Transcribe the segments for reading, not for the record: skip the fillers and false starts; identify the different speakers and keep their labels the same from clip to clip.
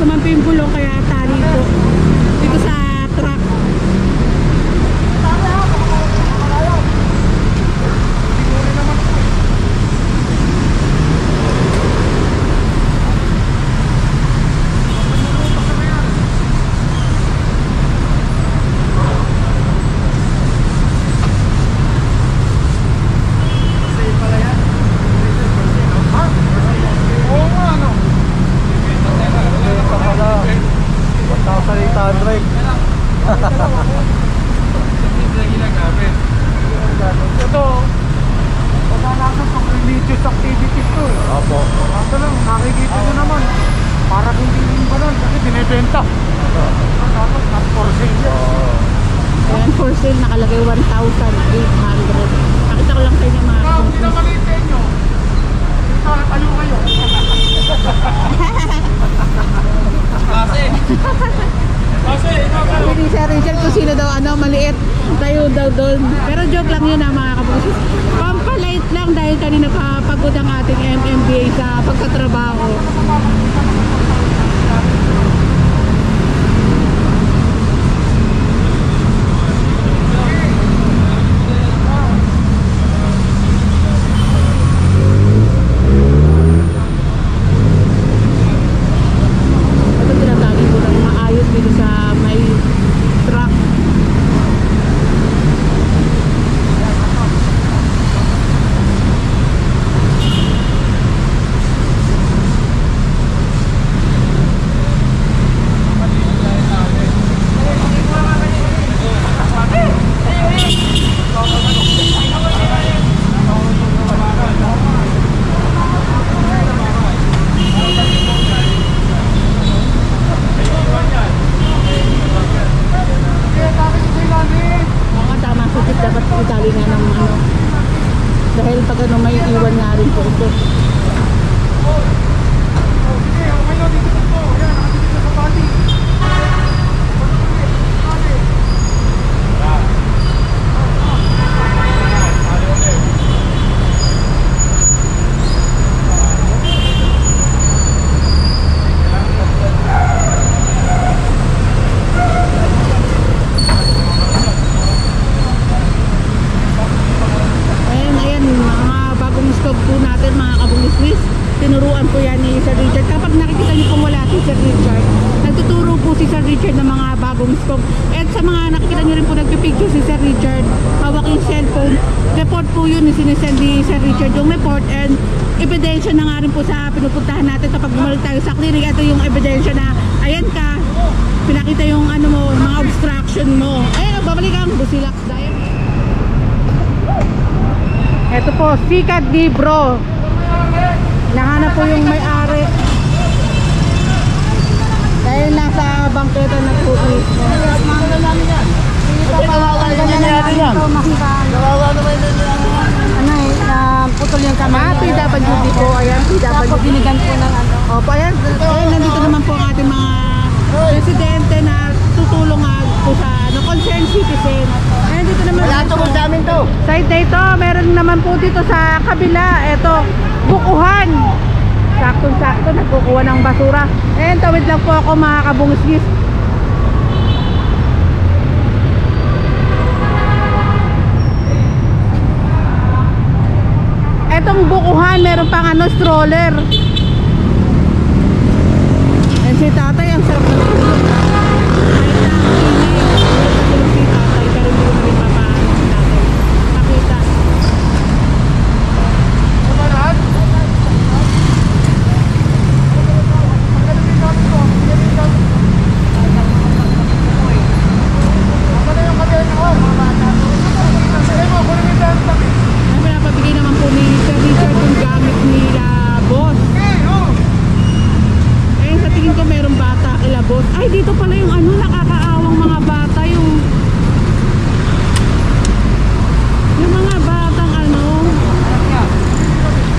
Speaker 1: naman po yung gulong kaya tali po dito sa truck.
Speaker 2: Ito, pagkalasan pang religious activities to eh.
Speaker 3: Opo.
Speaker 2: Kaso lang, nakikita nyo naman, parang hindi rin ba nun kasi binibenta. Dapat not for sale yan.
Speaker 1: Ayan, for sale nakalagay 1,800. Nakita ko lang kayo ng mga
Speaker 2: Kung pinamalitin nyo, dito tayo kayo.
Speaker 1: Sabi ni Sir Richard kung sino daw maliit tayo daw doon. Pero joke lang yun mga kabusis. Pampalight lang dahil kanina pagod ang ating MMDA sa pagkatrabaho. Dito sa may truck. Dapat itali nga ng dahil pag may iwan nga rin po ito. Tinuruan po yan ni Sir Richard. Kapag nakikita niyo pong wala si Sir Richard, nagtuturo po si Sir Richard ng mga bagong stock. At sa mga nakikita niyo rin po nagpipicture si Sir Richard, hawak yung cellphone, report po yun, sinisend ni Sir Richard yung report, and ebidensya na nga rin po sa pinupuntahan natin kapag bumalik tayo sa clearing. Ito yung ebidensya na ayan ka, pinakita yung ano mo, mga obstruction mo. Ayan, babalik ang busilak dahil. Ito po, Sikat Libro. Nahanap po yung may-ari dahil nasa bangketa ng po mismo.
Speaker 4: Putol yung kamay.
Speaker 1: PWD po, ayan, PWD.
Speaker 4: Binigan po ng ano.
Speaker 1: Opo, ayan, nandito naman po ang ating mga residente na tutulong po sa concerned citizen. Ayan, dito naman.
Speaker 3: Wala ito sa amin to.
Speaker 1: Side na ito, meron naman po dito sa kabila. Ito, bukuhan. Saktong-sakto, nagkukuha ng basura. Ayan, tawid lang po ako mga kabungis-gis. Etong bukuhan, meron pang stroller. Ayan si tatay, ang sarap na tulog. Ay, dito pala yung nakakaawang mga bata, yung mga batang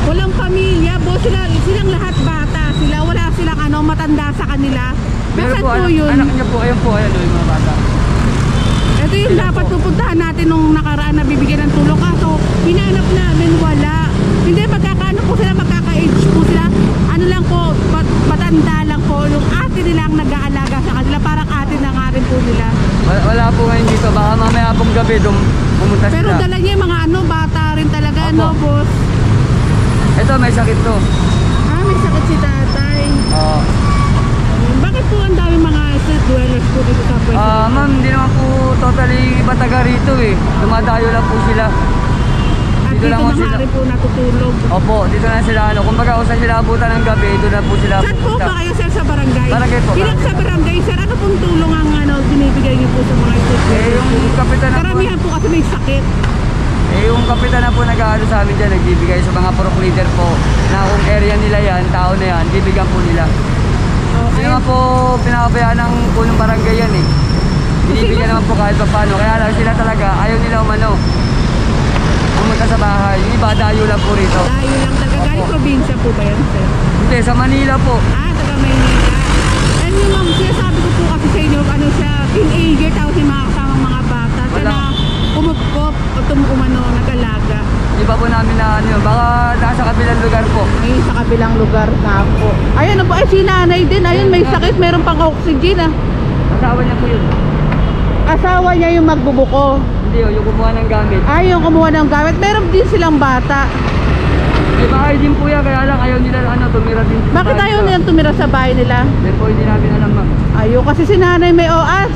Speaker 1: walang pamilya, silang lahat bata, wala silang matanda sa kanila. Bakit po yun?
Speaker 2: Anak niya po, ayun yung mga bata.
Speaker 1: Ito yung dapat pupuntahan natin nung nakaraan na bibigyan ng tulong. Kaso, hinanap namin, wala. Hindi, magkaka-age po sila. Ano lang po, matanda handa lang po yung ate nila ang nag-aalaga sa kanila. Parang ate na nga rin po nila.
Speaker 3: Wala po ngayon dito. Baka mamaya pong gabi pumunta
Speaker 1: Pero
Speaker 3: sila.
Speaker 1: dala niya yung mga bata rin talaga,
Speaker 3: Opo.
Speaker 1: no, boss?
Speaker 3: Ito, may sakit to.
Speaker 1: May sakit si tatay.
Speaker 3: Oo.
Speaker 1: Bakit po ang dami mga street dwellers po dito sa pwesto?
Speaker 3: Ma'am, hindi naman po totally iba taga rito eh. Dumadayo lang po sila.
Speaker 1: At dito
Speaker 3: lang
Speaker 1: na
Speaker 3: po sila.
Speaker 1: nga rin po natutulog.
Speaker 3: Opo, dito na sila kumbaga kung saan sila abutan ng gabi, doon na po sila
Speaker 1: Saan po
Speaker 3: pupunta.
Speaker 1: ba kayo, sir, sa barangay?
Speaker 3: Barangay po.
Speaker 1: Bilang sa barangay, sir, ano pong tulong ang binibigay niyo po sa mga street dwellers?
Speaker 3: Yung kapitan na po,
Speaker 1: Karamihan po kasi may sakit.
Speaker 3: yung kapitan na po nag-aano sa amin dyan, nagbibigay sa mga purok leader po na kung area nila yan, tao na yan, bibigyan po nila. Hindi naman po pinapabayaan ng punong barangay yan eh. Binibigyan naman po kahit pa paano. Kaya lang sila talaga, ayaw nila pumunta sa bahay. Yung iba, dayo lang po rito.
Speaker 1: Dayo lang talaga. Galing probinsya po ba yan, sir?
Speaker 3: Hindi, sa Manila po.
Speaker 1: Taga Maynila. And yung sinasabi ko po kasi sa inyo, siya, teenager, tapos yung mga kasamang mga bata. Siya
Speaker 3: Wala.
Speaker 1: na umupkop o nag-alaga.
Speaker 3: Di ba po namin na baka nasa kabilang lugar po.
Speaker 1: Ay, sa kabilang lugar na po. Ayun na po, si nanay din. Ayun, may sakit, meron pang oxygen
Speaker 3: Asawa niya po yun.
Speaker 1: Asawa niya yung magbubuko.
Speaker 3: Hindi, yung kumuha ng gamit.
Speaker 1: Yung kumuha ng gamit. Meron din silang bata.
Speaker 3: Di ba kayo din po yan, kaya lang ayaw nila tumira din. sa
Speaker 1: Bakit
Speaker 3: bahay
Speaker 1: ayaw
Speaker 3: nila.
Speaker 1: nilang tumira sa bahay nila?
Speaker 3: Hindi po, hindi namin alam ma'am.
Speaker 1: Kasi si nanay may OAS.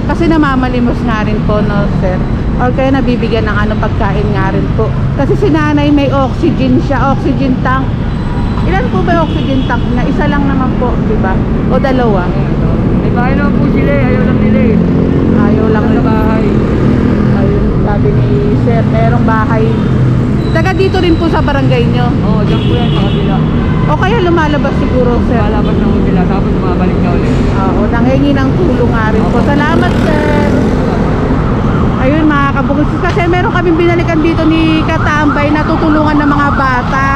Speaker 1: Kasi namamalimos nga rin po, no, sir? Or kaya nabibigyan ng pagkain nga rin po. Kasi si nanay may oxygen siya, oxygen tank. Ilan po ba yung oxygen tank na? Isa lang naman po, di ba? O dalawa?
Speaker 3: May bahay naman po sila eh, ayaw lang nila eh.
Speaker 1: Ayaw lang
Speaker 3: Sa
Speaker 1: rin.
Speaker 3: bahay.
Speaker 1: Ayun, sabi ni sir, merong bahay. Taga dito rin po sa barangay nyo.
Speaker 3: Oo, dyan po yan, sa kabila.
Speaker 1: O kaya lumalabas siguro, sir.
Speaker 3: Malabas na po sila, tapos bumabalik na ulit.
Speaker 1: Oo, nanghingi ng tulong nga rin po. Salamat, sir. Ayun, mga kabukis. Kasi meron kaming binalikan dito ni Katambay na tutulungan ng mga bata.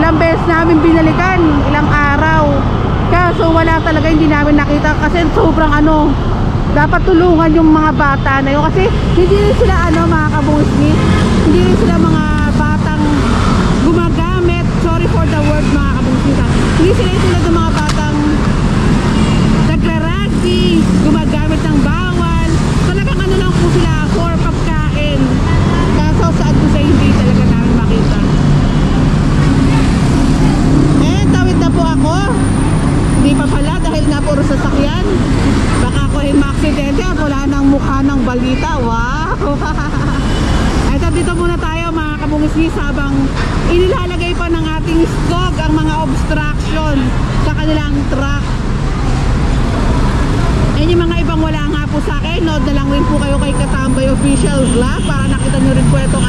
Speaker 1: Ilang beses namin binalikan, ilang araw. Kaso wala talaga, hindi namin nakita. Kasi sobrang dapat tulungan yung mga bata na yun. Kasi hindi rin sila mga kabukis, hindi rin sila mga batang gumagamit. Sorry for the word, mga kabukis. Hindi sila tulad ng mga batang nagrarasi, gumagamit ng bawal. Talagang lang po sila for pagkain. Kaso saan ko sa hindi talaga namin makita. Tawid na po ako. Hindi pa pala dahil nga puro sasakyan. Baka ako ay maaksidente at wala ng mukha ng balita. Wow! Ay, dito muna tayo mga kabungis-ngis habang inilalagay pa ng ating SCOG ang mga obstruction sa kanilang truck. Ayun yung mga ibang wala nga po sa akin. Nood na lang rin po kayo kay Katambay Official Vlog para nakita nyo rin po itong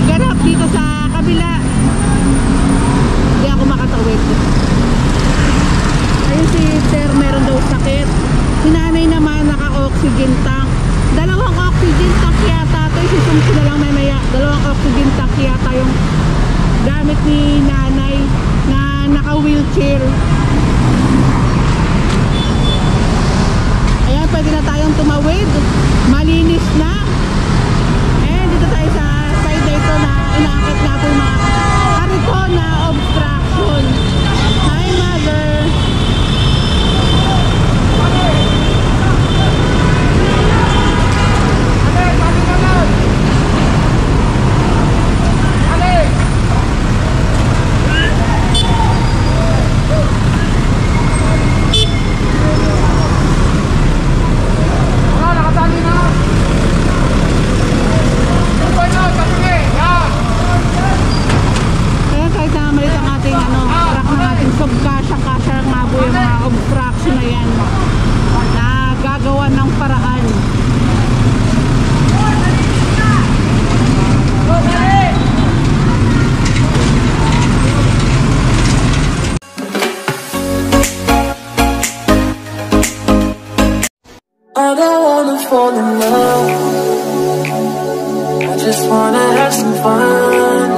Speaker 1: ganap dito sa kabila. Hindi ako makatawid. Ayun si sir, meron daw sakit. Si nanay naman naka-oxygen tank. Dalawang oxygen tank yata ito. Isusumpo na lang mamaya. Dalawang oxygen tank yata yung gamit ni nanay na naka-wheelchair. Ayan, pwede na tayong tumawid. Malinis na. Ayan, dito tayo sa side na ito na inaakit na po yung mga kariton na obstruction. Hi, mother. Kasya nga po yung mga obstruction na yan na gagawa ng paraan.
Speaker 5: I don't wanna fall in love. I just wanna have some fun.